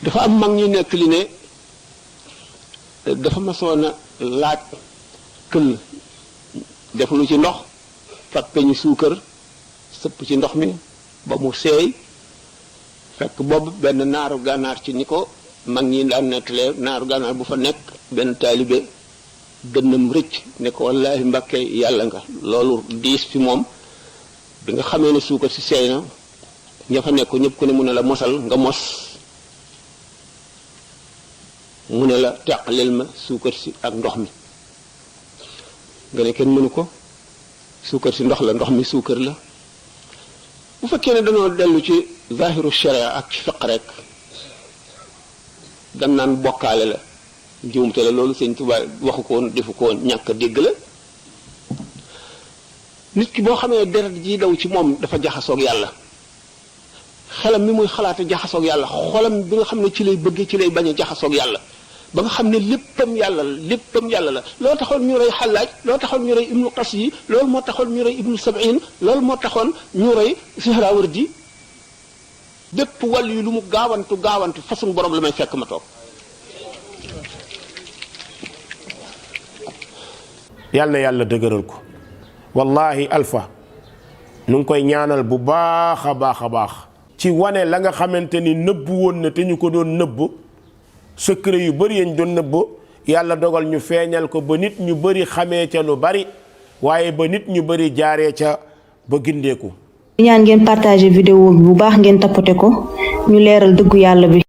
dafa am mag ñu nekk li ne dafa masoon a laaj këll def lu ci ndox fab peñu suukar sëpp ci ndox mi ba mu seey fekk boobu benn naaru gànnaar ci ni ko mag ñi daan nettalee naaru gànnaar bu fa nekk benn taalibe dënnam rëcc ne ko wallaahi Mbàkke yàlla nga loolu diis fi moom bi nga xamee ne suukar si seey na ña fa nekk ñëpp ku ne mu ne la mosal nga mos mu ne la teqaleel ma suukar si ak ndox mi nga ne kenn mënu ko suukar si ndox la ndox mi suukar la bu fekkee ne dañoo dellu ci zahiru sharia ak ci fiq rek dan naan bokkaale la njuumte la loolu Sëñ Tuubaa waxu ko woon defu ko woon ñàkk a dégg la nit ki boo xamee deret ji daw ci moom dafa jaxasoog yàlla xelam mi muy xalaate jaxasoog yàlla xolam bi nga xam ne ci lay bëgge ci lay bañ a jaxasoog yàlla ba nga xam ne léppam yàlla la loolu taxoon ñu rey Xallaaj loolu taxoon ñu rey ibnu Qas yi loolu moo taxoon ñu rey ibnu Sab'in loolu moo taxoon ñu rey Sihrawardi bépp wàll yi lu mu gaawantu façon borom la may fekk ma toog. yàlla na yàlla dëgëral ko wallahi Alpha nu ngi koy ñaanal bu baax a baax ci wane la nga xamante ni nëbb woon na te ñu ko doon nëbb secret yu bëri yañ doon nëbb yàlla dogal ñu feeñal ko ba nit ñu bëri xamee ca lu bari waaye ba nit ñu bëri jaaree ca ba gindeeku. ñaan ngeen partager vidéo bi bu baax ngeen tapoter ko ñu leeral dëggu yàlla bi.